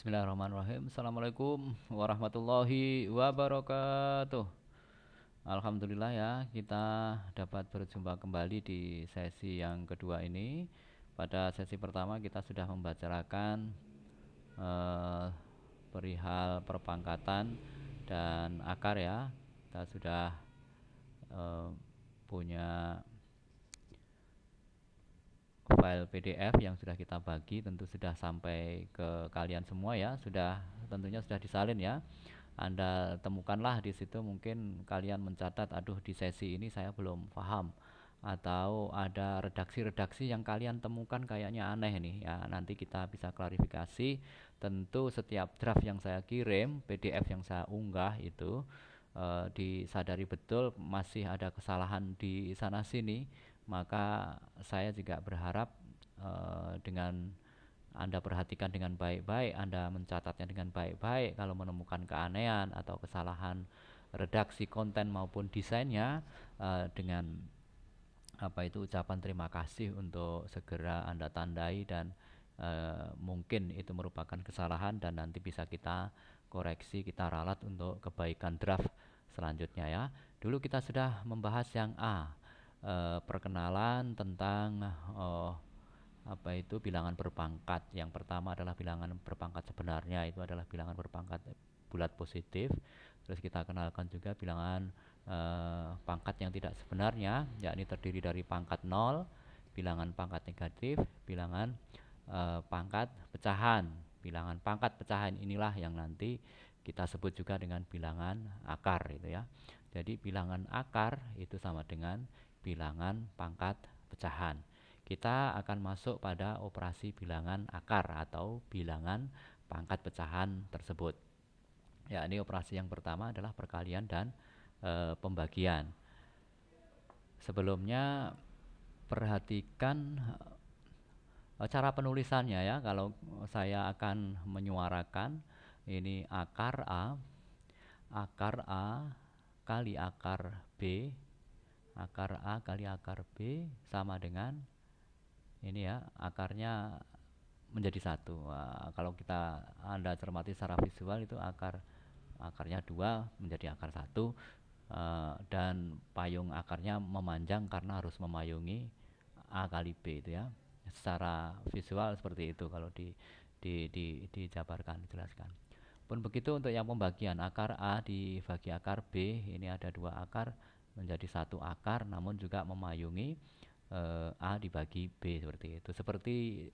Bismillahirrahmanirrahim. Assalamualaikum warahmatullahi wabarakatuh. Alhamdulillah ya, kita dapat berjumpa kembali di sesi yang kedua ini. Pada sesi pertama kita sudah membicarakan eh, perihal perpangkatan dan akar ya. Kita sudah eh, punya file PDF yang sudah kita bagi, tentu sudah sampai ke kalian semua ya, tentunya sudah disalin ya. Anda temukanlah di situ, mungkin kalian mencatat, aduh di sesi ini saya belum paham, atau ada redaksi-redaksi yang kalian temukan kayaknya aneh nih ya, nanti kita bisa klarifikasi. Tentu setiap draft yang saya kirim, PDF yang saya unggah itu disadari betul masih ada kesalahan di sana sini, maka saya juga berharap dengan Anda perhatikan dengan baik-baik, Anda mencatatnya dengan baik-baik. Kalau menemukan keanehan atau kesalahan redaksi konten maupun desainnya, dengan ucapan terima kasih untuk segera Anda tandai, dan mungkin itu merupakan kesalahan dan nanti bisa kita koreksi, kita ralat untuk kebaikan draft selanjutnya ya. Dulu kita sudah membahas yang A, perkenalan tentang bilangan berpangkat. Yang pertama adalah bilangan berpangkat sebenarnya, itu adalah bilangan berpangkat bulat positif. Terus kita kenalkan juga bilangan pangkat yang tidak sebenarnya, yakni terdiri dari pangkat 0, bilangan pangkat negatif, bilangan pangkat pecahan. Bilangan pangkat pecahan inilah yang nanti kita sebut juga dengan bilangan akar itu ya. Jadi bilangan akar itu sama dengan bilangan pangkat pecahan. Kita akan masuk pada operasi bilangan akar atau bilangan pangkat pecahan tersebut. Ya, ini operasi yang pertama adalah perkalian dan pembagian. Sebelumnya perhatikan cara penulisannya ya. Kalau saya akan menyuarakan ini akar A kali akar B, akar A kali akar B sama dengan ini ya, akarnya menjadi satu. Kalau Anda cermati secara visual, itu akarnya 2 menjadi akar 1, dan payung akarnya memanjang karena harus memayungi A kali B itu ya. Secara visual seperti itu kalau dijabarkan, dijelaskan. Pun begitu untuk yang pembagian, akar A dibagi akar B, ini ada 2 akar menjadi 1 akar, namun juga memayungi A dibagi B, seperti itu. Seperti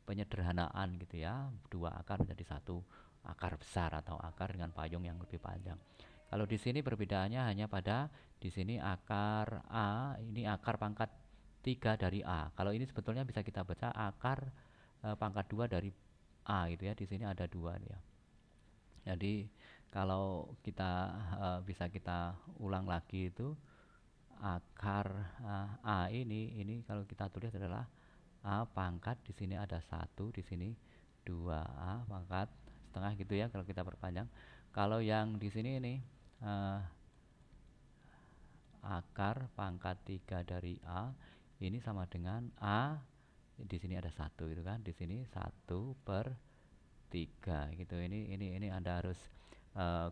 penyederhanaan gitu ya, 2 akar menjadi 1 akar besar atau akar dengan payung yang lebih panjang. Kalau di sini perbedaannya hanya pada di sini akar A, ini akar pangkat 3 dari A. Kalau ini sebetulnya bisa kita baca akar pangkat 2 dari A gitu ya. Di sini ada 2 ya. Jadi kalau bisa kita ulang lagi, itu akar A ini kalau kita tulis adalah A pangkat, di sini ada 1, di sini 2A pangkat setengah gitu ya kalau kita perpanjang. Kalau yang di sini ini akar pangkat 3 dari A ini sama dengan A, di sini ada 1 gitu kan, di sini 1/3 gitu. Ini Anda harus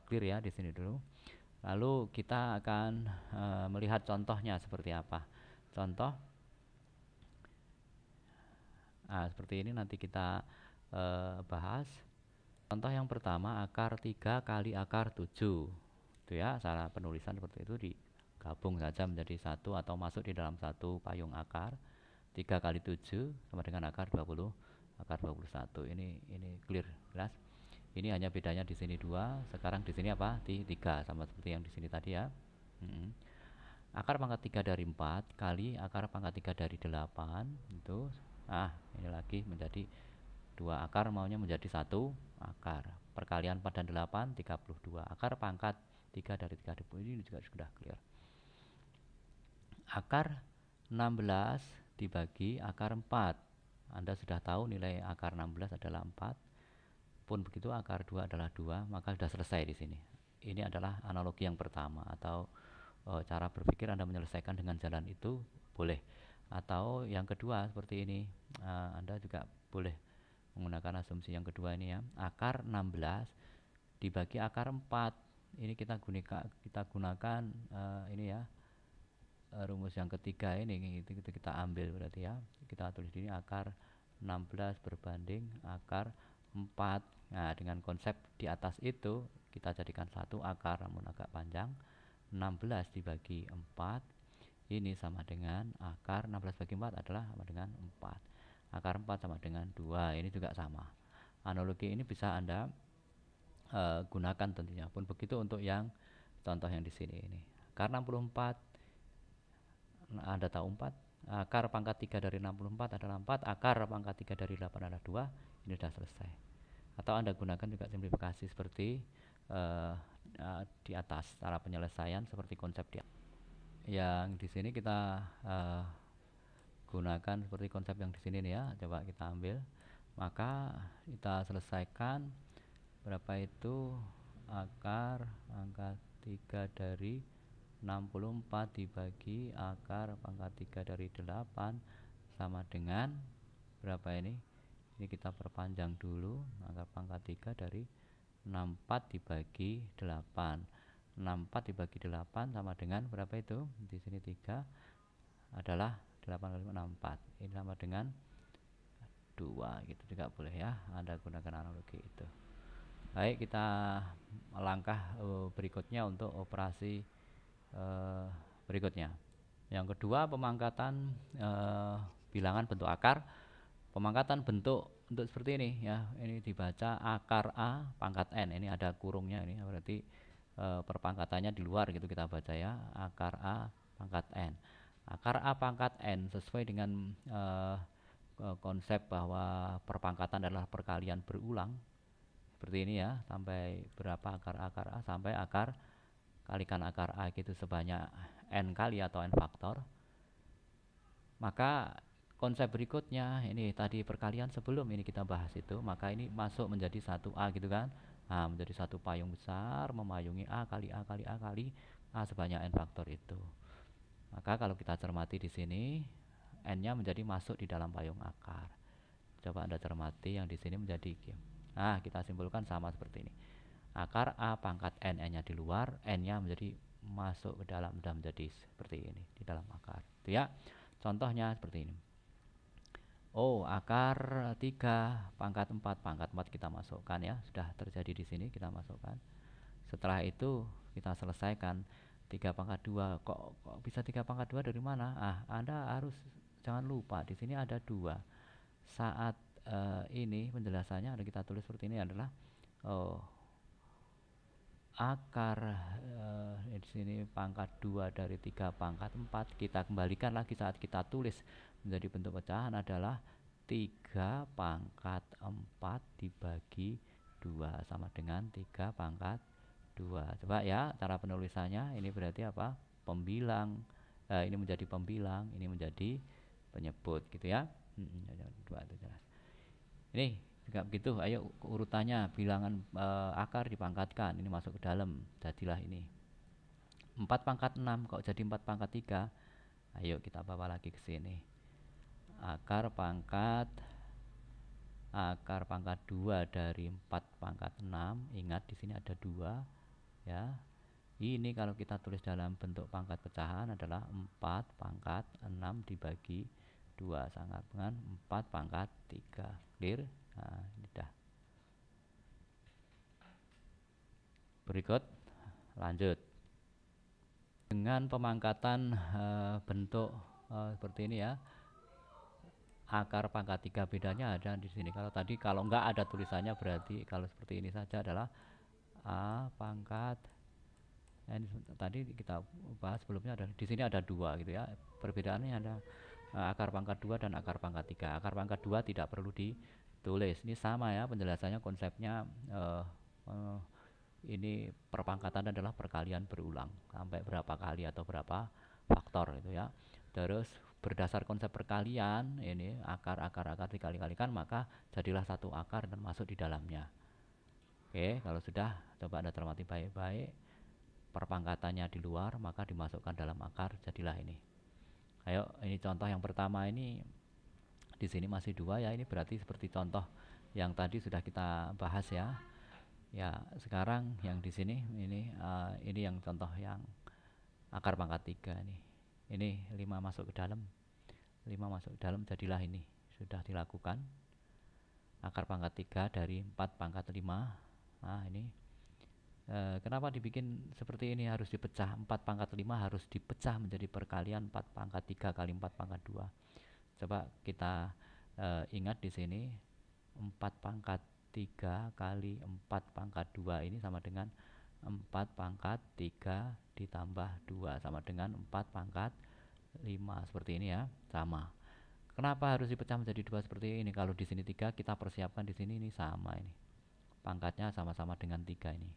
clear ya di sini dulu. Lalu kita akan melihat contohnya seperti apa. Contoh seperti ini nanti kita bahas. Contoh yang pertama, akar 3 kali akar 7. Itu ya, cara penulisan seperti itu, digabung saja menjadi 1 atau masuk di dalam satu payung akar. 3 kali 7 sama dengan akar 20, akar 21. Ini clear, jelas. Ini hanya bedanya di sini 2, sekarang di sini apa? 3, sama seperti yang di sini tadi ya. Akar pangkat 3 dari 4 kali akar pangkat 3 dari 8 itu. Ini lagi menjadi 2 akar, maunya menjadi 1 akar. Perkalian 4 dan 8 32. Akar pangkat 3 dari 30, ini juga sudah clear. Akar 16 dibagi akar 4. Anda sudah tahu nilai akar 16 adalah 4. Pun begitu akar 2 adalah 2, maka sudah selesai di sini. Ini adalah analogi yang pertama, atau cara berpikir Anda menyelesaikan dengan jalan itu boleh. Atau yang kedua seperti ini, Anda juga boleh menggunakan gunakan asumsi yang kedua ini ya. Akar 16 dibagi akar 4. Ini kita gunakan ini ya. Rumus yang ketiga ini itu kita ambil berarti ya. Kita tulis di sini akar 16 berbanding akar 4. Nah, dengan konsep di atas itu kita jadikan satu akar namun agak panjang. 16 dibagi 4 ini sama dengan akar 16 bagi 4 adalah sama dengan 4. Akar 4 sama dengan 2. Ini juga sama. Analogi ini bisa Anda gunakan tentunya. Pun begitu untuk yang contoh yang di sini ini. Akar 64, Anda tahu 4. Akar pangkat 3 dari 64 adalah 4. Akar pangkat 3 dari 8 adalah 2. Ini sudah selesai. Atau Anda gunakan juga simplifikasi seperti di atas, cara penyelesaian seperti konsep di atas. Yang di sini kita gunakan seperti konsep yang di sini nih ya. Coba kita ambil. Maka kita selesaikan berapa itu akar pangkat 3 dari 64 dibagi akar pangkat 3 dari 8 sama dengan berapa ini? Ini kita perpanjang dulu. Akar pangkat 3 dari 64 dibagi 8. 64 dibagi 8 sama dengan berapa itu? Di sini 3 adalah 8 kali 64. Ini sama dengan 2 gitu juga boleh ya. Anda gunakan analogi itu. Baik, kita langkah berikutnya untuk operasi berikutnya. Yang kedua, pemangkatan bilangan bentuk akar. Pemangkatan bentuk seperti ini ya. Ini dibaca akar A pangkat N. Ini ada kurungnya ini berarti perpangkatannya di luar gitu kita baca ya. Akar A pangkat N. Akar A pangkat N sesuai dengan konsep bahwa perpangkatan adalah perkalian berulang. Seperti ini ya, sampai berapa akar A sampai akar kalikan akar A gitu sebanyak N kali atau N faktor. Maka konsep berikutnya ini tadi perkalian sebelum ini kita bahas itu, maka ini masuk menjadi satu A gitu kan. Nah, menjadi satu payung besar memayungi A kali A kali A kali A sebanyak N faktor itu. Maka kalau kita cermati di sini N-nya menjadi masuk di dalam payung akar. Coba Anda cermati yang di sini menjadi Nah, kita simpulkan sama seperti ini. Akar A pangkat N, N-nya di luar, N-nya menjadi masuk ke dalam, sudah menjadi seperti ini di dalam akar. Itu ya. Contohnya seperti ini. Oh, akar 3 pangkat 4 kita masukkan ya. Sudah terjadi di sini kita masukkan. Setelah itu kita selesaikan 3 pangkat 2. Kok bisa 3 pangkat 2 dari mana? Anda harus jangan lupa di sini ada 2. Saat ini penjelasannya ada kita tulis seperti ini adalah akar di sini pangkat 2 dari 3 pangkat 4 kita kembalikan lagi saat kita tulis menjadi bentuk pecahan adalah 3 pangkat 4 dibagi 2 sama dengan 3 pangkat 2. Coba ya cara penulisannya ini berarti apa? Pembilang. Ini menjadi pembilang, ini menjadi penyebut gitu ya. 2 itu jelas. Ini juga begitu. Ayo urutannya bilangan akar dipangkatkan. Ini masuk ke dalam. Jadilah ini 4 pangkat 6 kok jadi 4 pangkat 3. Ayo kita bawa lagi ke sini. Akar pangkat 2 dari 4 pangkat 6. Ingat di sini ada 2 ya. Ini kalau kita tulis dalam bentuk pangkat pecahan adalah 4 pangkat 6 dibagi 2 sama dengan 4 pangkat 3. Clear? Nah, ini dah. Berikut lanjut. Dengan pemangkatan bentuk seperti ini ya. Akar pangkat 3 bedanya ada di sini. Kalau enggak ada tulisannya berarti kalau seperti ini saja adalah A pangkat tadi kita bahas sebelumnya ada di sini ada 2 gitu ya. Perbedaannya ada akar pangkat 2 dan akar pangkat 3. Akar pangkat 2 tidak perlu ditulis. Ini sama ya penjelasannya konsepnya ini perpangkatan adalah perkalian berulang sampai berapa kali atau berapa faktor itu ya. Terus berdasar konsep perkalian ini akar dikali-kalikan maka jadilah satu akar dan masuk di dalamnya. Oke, kalau sudah coba Anda cermati baik-baik. Perpangkatannya di luar maka dimasukkan dalam akar jadilah ini. Ayo ini contoh yang pertama ini Di sini masih 2 ya, ini berarti seperti contoh yang tadi sudah kita bahas ya. Ya, sekarang yang di sini ini yang contoh yang akar pangkat 3 nih. Ini 5 masuk ke dalam. 5 masuk ke dalam jadilah ini. Sudah dilakukan. Akar pangkat 3 dari 4 pangkat 5. Nah, ini kenapa dibikin seperti ini harus dipecah? 4 pangkat 5 harus dipecah menjadi perkalian 4 pangkat 3 kali 4 pangkat 2. Coba kita ingat di sini 4 pangkat 3 kali 4 pangkat 2 ini sama dengan 4 pangkat 3 ditambah 2 sama dengan 4 pangkat 5. Seperti ini ya, sama. Kenapa harus dipecah menjadi 2 seperti ini? Kalau di sini 3 kita persiapkan di sini ini sama ini. Pangkatnya sama-sama dengan 3 ini.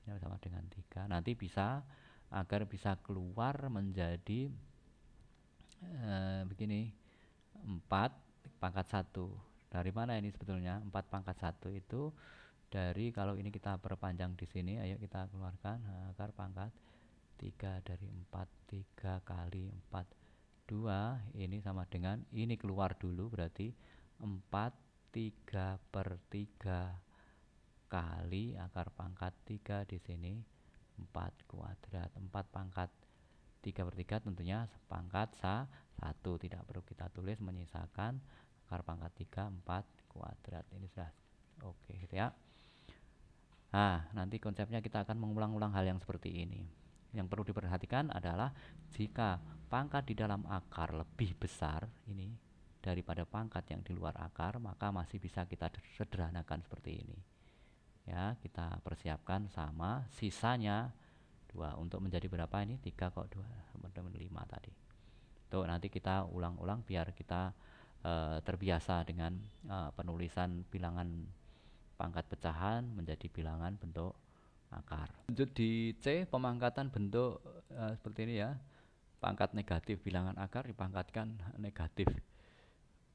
Ini sama dengan 3. Nanti bisa agar bisa keluar menjadi begini. 4 pangkat 1. Dari mana ini sebetulnya? 4 pangkat 1 itu dari, kalau ini kita perpanjang di sini, ayo kita keluarkan akar pangkat 3 dari 4. 3 kali 4 2 ini sama dengan ini keluar dulu, berarti 4 3 per 3 kali akar pangkat 3 di sini 4 kuadrat. 4 pangkat 3 per 3 tentunya pangkat 1, tidak perlu kita tulis, menyisakan akar pangkat 3 4 kuadrat. Ini sudah oke gitu ya. Nah, nanti konsepnya kita akan mengulang-ulang hal yang seperti ini. Yang perlu diperhatikan adalah jika pangkat di dalam akar lebih besar ini daripada pangkat yang di luar akar, maka masih bisa kita sederhanakan seperti ini. Ya, kita persiapkan sama, sisanya 2 untuk menjadi berapa ini? 3 kok 2 sama dengan 5 tadi. Tuh, nanti kita ulang-ulang biar kita terbiasa dengan penulisan bilangan pangkat pecahan menjadi bilangan bentuk akar. Lanjut di C, pemangkatan bentuk seperti ini ya. Pangkat negatif bilangan akar dipangkatkan negatif.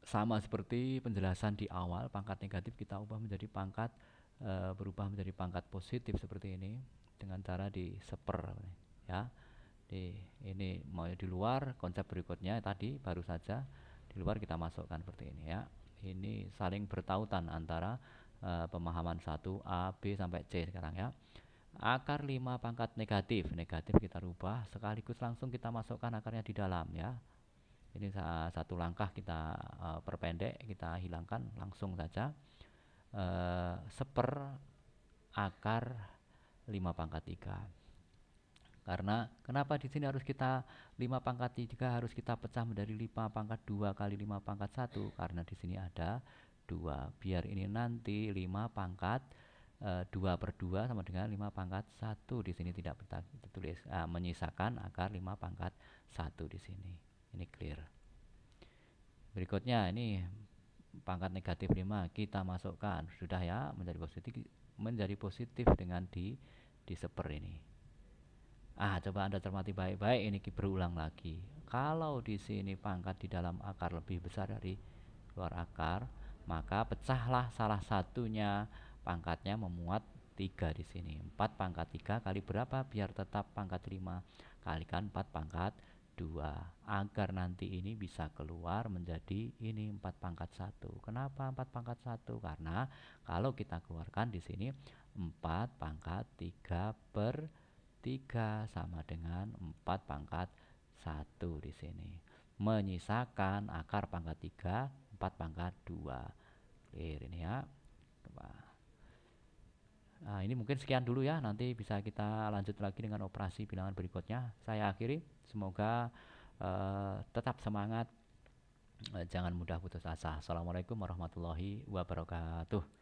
Sama seperti penjelasan di awal, pangkat negatif kita ubah menjadi pangkat berubah menjadi pangkat positif seperti ini dengan cara diseper ya. Ini mau di luar, konsep berikutnya tadi baru saja di luar kita masukkan seperti ini ya. Ini saling bertautan antara pemahaman 1A, B sampai C sekarang ya. Akar 5 pangkat negatif kita rubah sekaligus langsung kita masukkan akarnya di dalam ya. Ini satu langkah kita perpendek, kita hilangkan langsung saja. Seper akar 5 pangkat 3. Karena kenapa di sini harus kita 5 pangkat 3 harus kita pecah menjadi 5 pangkat 2 kali 5 pangkat 1? Karena di sini ada 2. Biar ini nanti 5 pangkat 2 per 2 sama dengan 5 pangkat 1. Di sini tidak kita tulis, menyisakan akar 5 pangkat 1 di sini. Ini clear. Berikutnya ini pangkat negatif 5 kita masukkan, sudah ya, menjadi positif dengan diseper ini. Coba Anda cermati baik-baik, ini berulang lagi. Kalau di sini pangkat di dalam akar lebih besar dari luar akar, maka pecahlah salah satunya, pangkatnya memuat 3 di sini. 4 pangkat 3 kali berapa biar tetap pangkat 5? Kalikan 4 pangkat 2 agar nanti ini bisa keluar menjadi ini 4 pangkat 1. Kenapa 4 pangkat 1? Karena kalau kita keluarkan di sini 4 pangkat 3 per 3 sama dengan 4 pangkat 1 di sini. Menyisakan akar pangkat 3 4 pangkat 2. Clear ini ya. Nah, ini mungkin sekian dulu ya. Nanti bisa kita lanjut lagi dengan operasi bilangan berikutnya. Saya akhiri. Semoga tetap semangat. Jangan mudah putus asa. Assalamualaikum warahmatullahi wabarakatuh.